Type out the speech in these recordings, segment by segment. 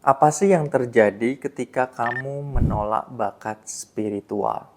Apa sih yang terjadi ketika kamu menolak bakat spiritual?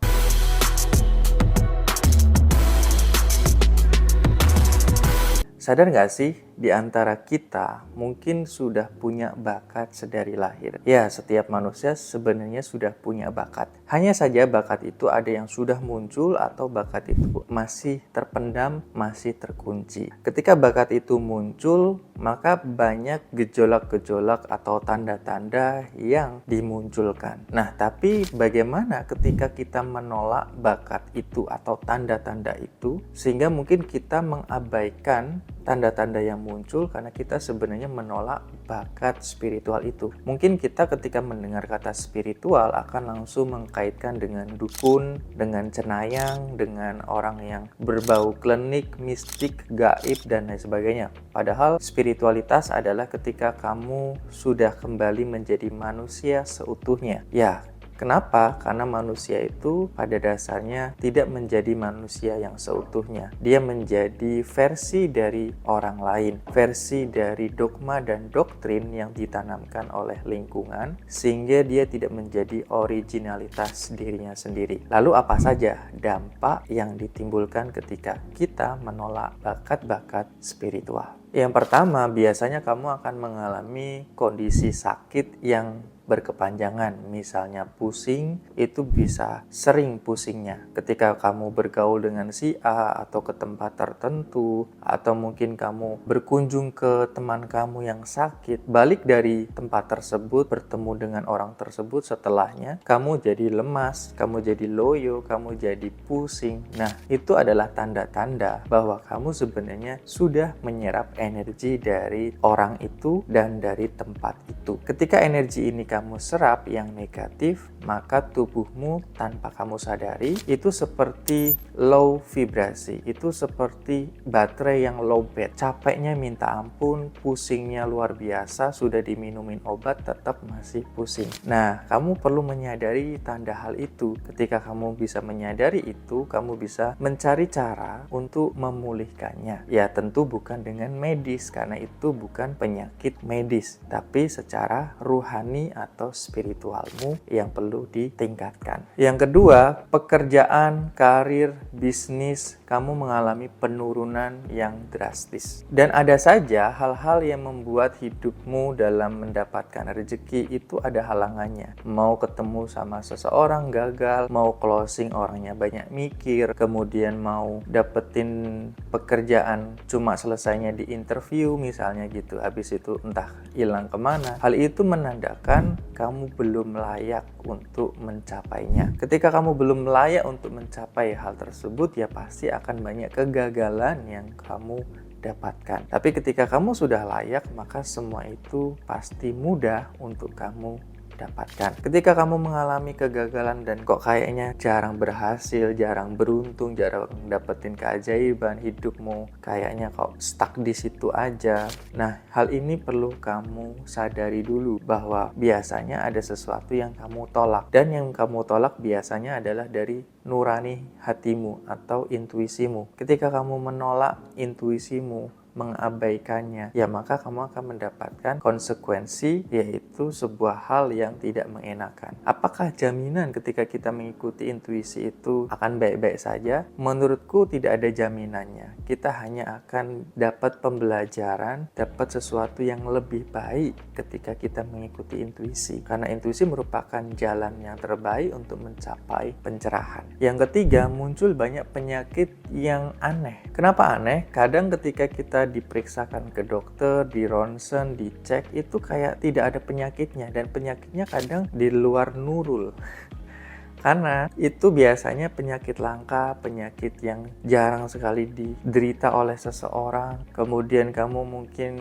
Sadar nggak sih, di antara kita mungkin sudah punya bakat sedari lahir. Ya, setiap manusia sebenarnya sudah punya bakat. Hanya saja bakat itu ada yang sudah muncul atau bakat itu masih terpendam, masih terkunci. Ketika bakat itu muncul, maka banyak gejolak-gejolak atau tanda-tanda yang dimunculkan. Nah, tapi bagaimana ketika kita menolak bakat itu atau tanda-tanda itu, sehingga mungkin kita mengabaikan tanda-tanda yang muncul karena kita sebenarnya menolak bakat spiritual itu. Mungkin kita ketika mendengar kata spiritual akan langsung mengkaitkan dengan dukun, dengan cenayang, dengan orang yang berbau klinik, mistik, gaib, dan lain sebagainya. Padahal spiritualitas adalah ketika kamu sudah kembali menjadi manusia seutuhnya. Ya, kenapa? Karena manusia itu pada dasarnya tidak menjadi manusia yang seutuhnya. Dia menjadi versi dari orang lain, versi dari dogma dan doktrin yang ditanamkan oleh lingkungan, sehingga dia tidak menjadi originalitas dirinya sendiri. Lalu apa saja dampak yang ditimbulkan ketika kita menolak bakat-bakat spiritual? Yang pertama, biasanya kamu akan mengalami kondisi sakit yang berkepanjangan, misalnya pusing, itu bisa sering pusingnya ketika kamu bergaul dengan si A atau ke tempat tertentu, atau mungkin kamu berkunjung ke teman kamu yang sakit, balik dari tempat tersebut bertemu dengan orang tersebut, setelahnya kamu jadi lemas, kamu jadi loyo, kamu jadi pusing. Nah, itu adalah tanda-tanda bahwa kamu sebenarnya sudah menyerap energi dari orang itu dan dari tempat itu. Ketika energi ini kamu serap yang negatif, maka tubuhmu tanpa kamu sadari itu seperti low vibrasi, itu seperti baterai yang lowbat, capeknya minta ampun, pusingnya luar biasa, sudah diminumin obat tetap masih pusing. Nah, kamu perlu menyadari tanda hal itu. Ketika kamu bisa menyadari itu, kamu bisa mencari cara untuk memulihkannya. Ya, tentu bukan dengan medis, karena itu bukan penyakit medis, tapi secara ruhani atau spiritualmu yang perlu ditingkatkan. Yang kedua, pekerjaan, karir, bisnis, kamu mengalami penurunan yang drastis. Dan ada saja hal-hal yang membuat hidupmu dalam mendapatkan rezeki itu ada halangannya. Mau ketemu sama seseorang gagal, mau closing orangnya banyak mikir, kemudian mau dapetin pekerjaan cuma selesainya di interview misalnya gitu, habis itu entah hilang kemana. Hal itu menandakan kamu belum layak untuk mencapainya. Ketika kamu belum layak untuk mencapai hal tersebut, ya pasti akan banyak kegagalan yang kamu dapatkan. Tapi ketika kamu sudah layak, maka semua itu pasti mudah untuk kamu dapatkan. Ketika kamu mengalami kegagalan dan kok kayaknya jarang berhasil, jarang beruntung, jarang dapetin keajaiban, hidupmu kayaknya kok stuck di situ aja. Nah, hal ini perlu kamu sadari dulu bahwa biasanya ada sesuatu yang kamu tolak, dan yang kamu tolak biasanya adalah dari nurani hatimu atau intuisimu. Ketika kamu menolak intuisimu, mengabaikannya, ya maka kamu akan mendapatkan konsekuensi, yaitu sebuah hal yang tidak mengenakan. Apakah jaminan ketika kita mengikuti intuisi itu akan baik-baik saja? Menurutku tidak ada jaminannya. Kita hanya akan dapat pembelajaran, dapat sesuatu yang lebih baik ketika kita mengikuti intuisi, karena intuisi merupakan jalan yang terbaik untuk mencapai pencerahan. Yang ketiga, muncul banyak penyakit yang aneh. Kenapa aneh? Kadang ketika kita diperiksakan ke dokter, di ronsen, dicek, itu kayak tidak ada penyakitnya, dan penyakitnya kadang di luar nurul. Karena itu biasanya penyakit langka, penyakit yang jarang sekali diderita oleh seseorang. Kemudian kamu mungkin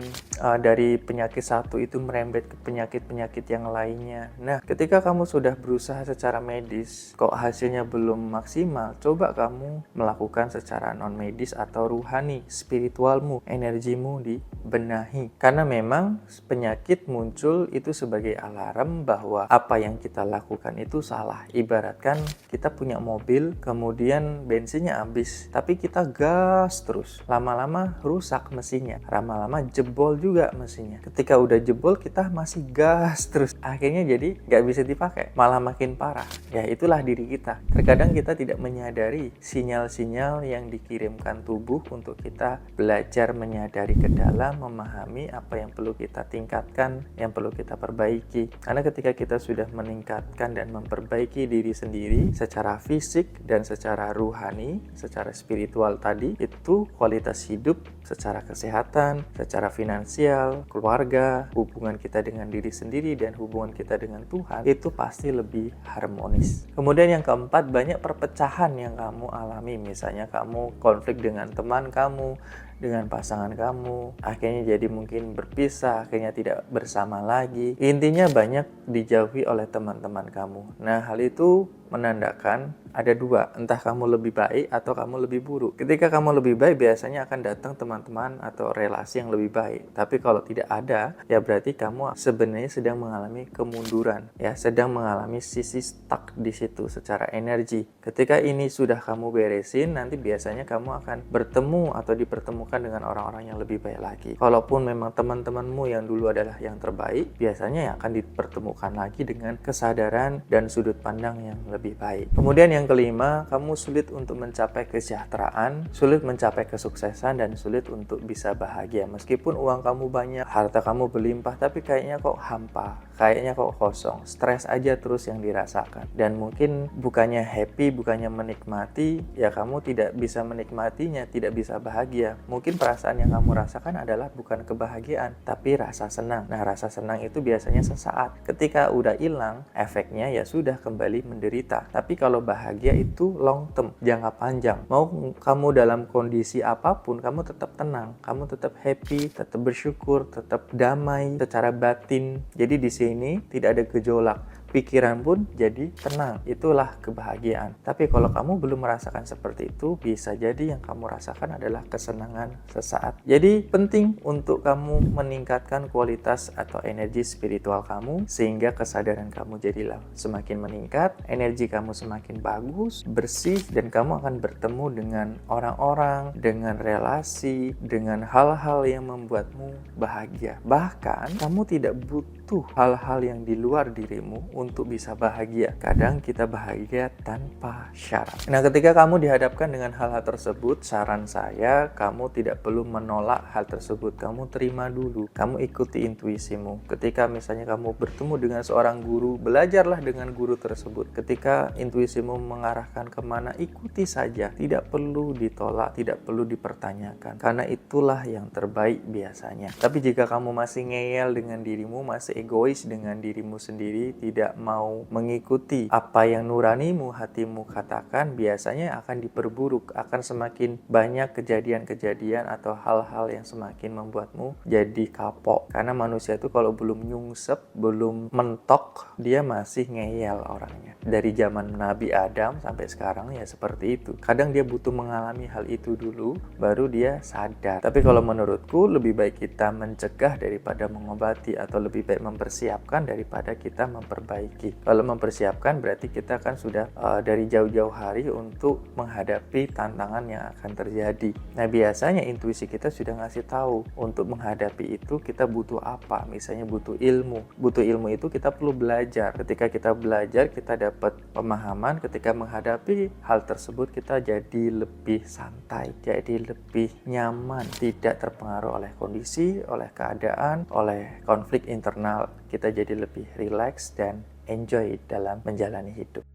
dari penyakit satu itu merembet ke penyakit-penyakit yang lainnya. Nah, ketika kamu sudah berusaha secara medis, kok hasilnya belum maksimal, coba kamu melakukan secara non-medis atau ruhani, spiritualmu, energimu dibenahi. Karena memang penyakit muncul itu sebagai alarm bahwa apa yang kita lakukan itu salah. Ibarat ibaratkan kita punya mobil, kemudian bensinnya habis, tapi kita gas terus. Lama-lama rusak mesinnya, lama-lama jebol juga mesinnya. Ketika udah jebol, kita masih gas terus. Akhirnya jadi nggak bisa dipakai, malah makin parah. Ya itulah diri kita. Terkadang kita tidak menyadari sinyal-sinyal yang dikirimkan tubuh untuk kita belajar menyadari ke dalam, memahami apa yang perlu kita tingkatkan, yang perlu kita perbaiki. Karena ketika kita sudah meningkatkan dan memperbaiki diri sendiri secara fisik dan secara rohani, secara spiritual tadi, itu kualitas hidup secara kesehatan, secara finansial, keluarga, hubungan kita dengan diri sendiri dan hubungan kita dengan Tuhan itu pasti lebih harmonis. Kemudian yang keempat, banyak perpecahan yang kamu alami. Misalnya kamu konflik dengan teman kamu, dengan pasangan kamu, akhirnya jadi mungkin berpisah, akhirnya tidak bersama lagi. Intinya banyak dijauhi oleh teman-teman kamu. Nah, hal itu menandakan ada dua, entah kamu lebih baik atau kamu lebih buruk. Ketika kamu lebih baik, biasanya akan datang teman-teman atau relasi yang lebih baik. Tapi kalau tidak ada, ya berarti kamu sebenarnya sedang mengalami kemunduran, ya sedang mengalami sisi stuck di situ secara energi. Ketika ini sudah kamu beresin, nanti biasanya kamu akan bertemu atau dipertemukan dengan orang-orang yang lebih baik lagi. Kalaupun memang teman-temanmu yang dulu adalah yang terbaik, biasanya akan dipertemukan lagi dengan kesadaran dan sudut pandang yang lebih baik. Kemudian yang kelima, kamu sulit untuk mencapai kesejahteraan, sulit mencapai kesuksesan, dan sulit untuk bisa bahagia. Meskipun uang kamu banyak, harta kamu berlimpah, tapi kayaknya kok hampa, kayaknya kok kosong, stres aja terus yang dirasakan. Dan mungkin bukannya happy, bukannya menikmati, ya kamu tidak bisa menikmatinya, tidak bisa bahagia. Mungkin perasaan yang kamu rasakan adalah bukan kebahagiaan, tapi rasa senang. Nah, rasa senang itu biasanya sesaat. Ketika udah hilang, efeknya ya sudah kembali menderita. Tapi kalau bahagia itu long term, jangka panjang. Mau kamu dalam kondisi apapun, kamu tetap tenang, kamu tetap happy, tetap bersyukur, tetap damai secara batin. Jadi di sini tidak ada gejolak. Pikiran pun jadi tenang. Itulah kebahagiaan. Tapi kalau kamu belum merasakan seperti itu, bisa jadi yang kamu rasakan adalah kesenangan sesaat. Jadi penting untuk kamu meningkatkan kualitas atau energi spiritual kamu, sehingga kesadaran kamu jadilah semakin meningkat, energi kamu semakin bagus, bersih, dan kamu akan bertemu dengan orang-orang, dengan relasi, dengan hal-hal yang membuatmu bahagia. Bahkan kamu tidak butuh hal-hal yang di luar dirimu untuk bisa bahagia. Kadang kita bahagia tanpa syarat. Nah, ketika kamu dihadapkan dengan hal-hal tersebut, saran saya, kamu tidak perlu menolak hal tersebut. Kamu terima dulu. Kamu ikuti intuisimu. Ketika misalnya kamu bertemu dengan seorang guru, belajarlah dengan guru tersebut. Ketika intuisimu mengarahkan kemana, ikuti saja. Tidak perlu ditolak, tidak perlu dipertanyakan. Karena itulah yang terbaik biasanya. Tapi jika kamu masih ngeyel dengan dirimu, masih egois dengan dirimu sendiri, tidak mau mengikuti apa yang nuranimu, hatimu katakan, biasanya akan diperburuk, akan semakin banyak kejadian-kejadian atau hal-hal yang semakin membuatmu jadi kapok. Karena manusia itu kalau belum nyungsep, belum mentok, dia masih ngeyel orangnya. Dari zaman Nabi Adam sampai sekarang ya seperti itu. Kadang dia butuh mengalami hal itu dulu, baru dia sadar. Tapi kalau menurutku lebih baik kita mencegah daripada mengobati, atau lebih baik mempersiapkan daripada kita memperbaiki. Kalau mempersiapkan berarti kita kan sudah dari jauh-jauh hari untuk menghadapi tantangan yang akan terjadi. Nah, biasanya intuisi kita sudah ngasih tahu untuk menghadapi itu kita butuh apa. Misalnya butuh ilmu. Butuh ilmu itu kita perlu belajar. Ketika kita belajar, kita dapat pemahaman. Ketika menghadapi hal tersebut, kita jadi lebih santai, jadi lebih nyaman, tidak terpengaruh oleh kondisi, oleh keadaan, oleh konflik internal. Kita jadi lebih rileks dan enjoy dalam menjalani hidup.